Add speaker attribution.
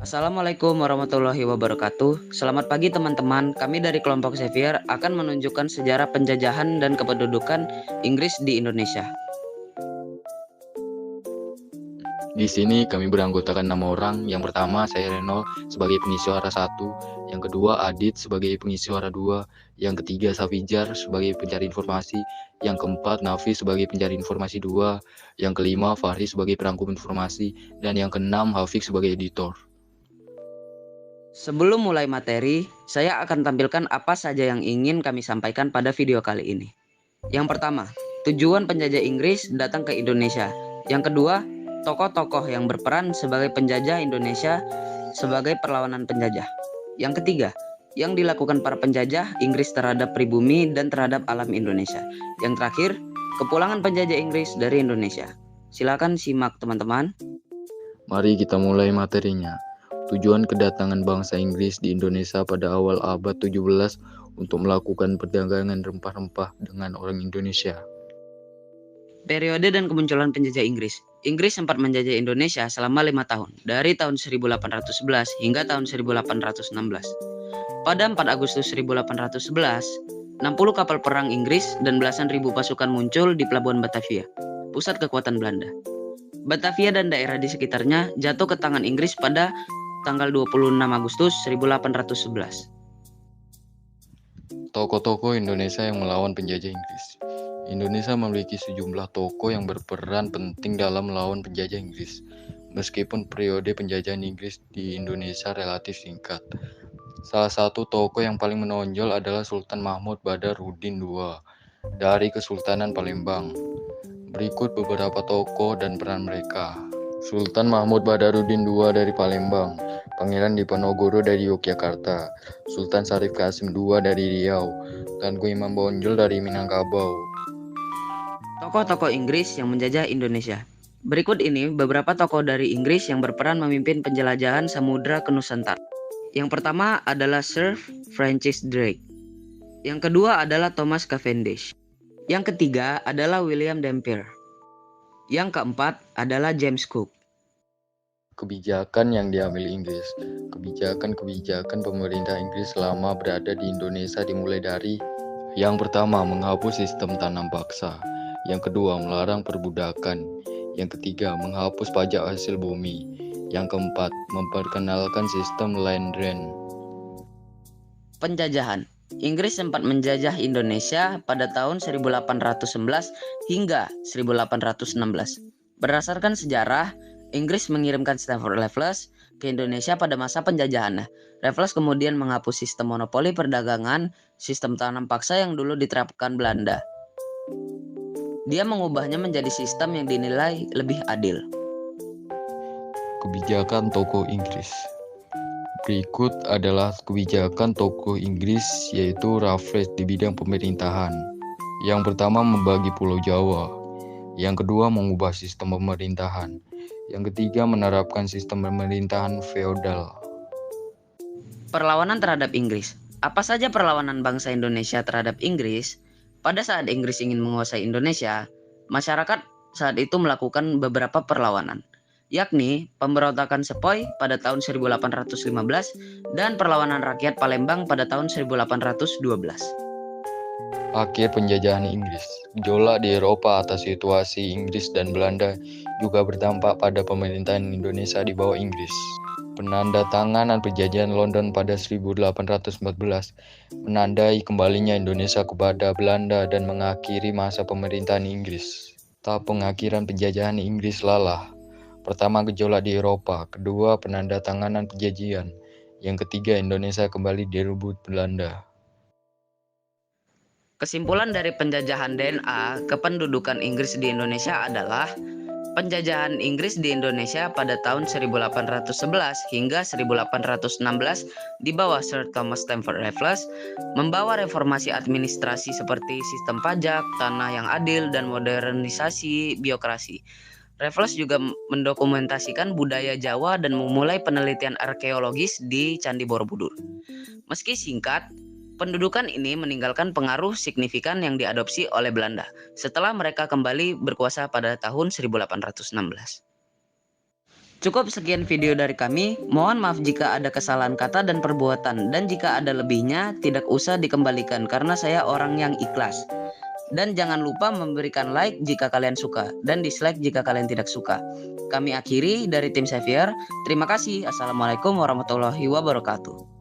Speaker 1: Assalamualaikum warahmatullahi wabarakatuh. Selamat pagi teman-teman. Kami dari kelompok Xavier akan menunjukkan sejarah penjajahan dan kependudukan Inggris di Indonesia.
Speaker 2: Di sini kami beranggotakan 6 orang. Yang pertama saya Reno sebagai pengisi suara 1, yang kedua Adit sebagai pengisi suara 2, yang ketiga Safijar sebagai pencari informasi, yang keempat Nafi sebagai pencari informasi 2, yang kelima Fahri sebagai perangkum informasi, dan yang keenam Hafik sebagai editor.
Speaker 1: Sebelum mulai materi, saya akan tampilkan apa saja yang ingin kami sampaikan pada video kali ini. Yang pertama, tujuan penjajah Inggris datang ke Indonesia. Yang kedua, tokoh-tokoh yang berperan sebagai penjajah Indonesia sebagai perlawanan penjajah. Yang ketiga, yang dilakukan para penjajah Inggris terhadap pribumi dan terhadap alam Indonesia. Yang terakhir, kepulangan penjajah Inggris dari Indonesia. Silakan simak teman-teman.
Speaker 2: Mari kita mulai materinya. Tujuan kedatangan bangsa Inggris di Indonesia pada awal abad 17 untuk melakukan perdagangan rempah-rempah dengan orang Indonesia.
Speaker 1: Periode dan kemunculan penjajah Inggris. Inggris sempat menjajah Indonesia selama 5 tahun, dari tahun 1811 hingga tahun 1816. Pada 4 Agustus 1811, 60 kapal perang Inggris dan belasan ribu pasukan muncul di Pelabuhan Batavia, pusat kekuatan Belanda. Batavia dan daerah di sekitarnya jatuh ke tangan Inggris pada tanggal 26 Agustus 1811.
Speaker 2: Tokoh-tokoh Indonesia yang melawan penjajah Inggris. Indonesia memiliki sejumlah tokoh yang berperan penting dalam melawan penjajah Inggris. Meskipun periode penjajahan Inggris di Indonesia relatif singkat. Salah satu tokoh yang paling menonjol adalah Sultan Mahmud Badarudin II dari Kesultanan Palembang. Berikut beberapa tokoh dan peran mereka. Sultan Mahmud Badarudin II dari Palembang, Pangeran Diponegoro dari Yogyakarta, Sultan Syarif Qasim II dari Riau, Tengku Imam Bonjol dari Minangkabau.
Speaker 1: Tokoh-tokoh Inggris yang menjajah Indonesia. Berikut ini beberapa tokoh dari Inggris yang berperan memimpin penjelajahan samudra ke Nusantara. Yang pertama adalah Sir Francis Drake. Yang kedua adalah Thomas Cavendish. Yang ketiga adalah William Dampier. Yang keempat adalah James Cook.
Speaker 2: Kebijakan yang diambil Inggris. Kebijakan pemerintah Inggris selama berada di Indonesia dimulai dari: yang pertama, menghapus sistem tanam paksa. Yang kedua, melarang perbudakan. Yang ketiga, menghapus pajak hasil bumi. Yang keempat, memperkenalkan sistem land grant.
Speaker 1: Penjajahan. Inggris sempat menjajah Indonesia pada tahun 1811 hingga 1816. Berdasarkan sejarah, Inggris mengirimkan Stafford Raffles ke Indonesia pada masa penjajahannya. Raffles kemudian menghapus sistem monopoli perdagangan, sistem tanam paksa yang dulu diterapkan Belanda. Dia mengubahnya menjadi sistem yang dinilai lebih adil.
Speaker 2: Kebijakan tokoh Inggris. Berikut adalah kebijakan tokoh Inggris, yaitu Raffles di bidang pemerintahan. Yang pertama, membagi Pulau Jawa. Yang kedua, mengubah sistem pemerintahan. Yang ketiga, menerapkan sistem pemerintahan feodal.
Speaker 1: Perlawanan terhadap Inggris. Apa saja perlawanan bangsa Indonesia terhadap Inggris? Pada saat Inggris ingin menguasai Indonesia, masyarakat saat itu melakukan beberapa perlawanan, yakni pemberontakan Sepoy pada tahun 1815 dan perlawanan rakyat Palembang pada tahun 1812.
Speaker 2: Akhir penjajahan Inggris. Gejolak di Eropa atas situasi Inggris dan Belanda juga berdampak pada pemerintahan Indonesia di bawah Inggris. Penandatanganan perjanjian London pada 1814 menandai kembalinya Indonesia kepada Belanda dan mengakhiri masa pemerintahan Inggris. Tahap pengakhiran penjajahan Inggris lalah. Pertama, gejolak di Eropa. Kedua, penandatanganan perjanjian. Yang ketiga, Indonesia kembali direbut Belanda.
Speaker 1: Kesimpulan dari penjajahan DNA kependudukan Inggris di Indonesia adalah penjajahan Inggris di Indonesia pada tahun 1811 hingga 1816 di bawah Sir Thomas Stamford Raffles membawa reformasi administrasi seperti sistem pajak, tanah yang adil, dan modernisasi birokrasi. Raffles juga mendokumentasikan budaya Jawa dan memulai penelitian arkeologis di Candi Borobudur. Meski singkat, pendudukan ini meninggalkan pengaruh signifikan yang diadopsi oleh Belanda setelah mereka kembali berkuasa pada tahun 1816. Cukup sekian video dari kami. Mohon maaf jika ada kesalahan kata dan perbuatan, dan jika ada lebihnya tidak usah dikembalikan karena saya orang yang ikhlas. Dan jangan lupa memberikan like jika kalian suka dan dislike jika kalian tidak suka. Kami akhiri dari tim Xavier. Terima kasih. Assalamualaikum warahmatullahi wabarakatuh.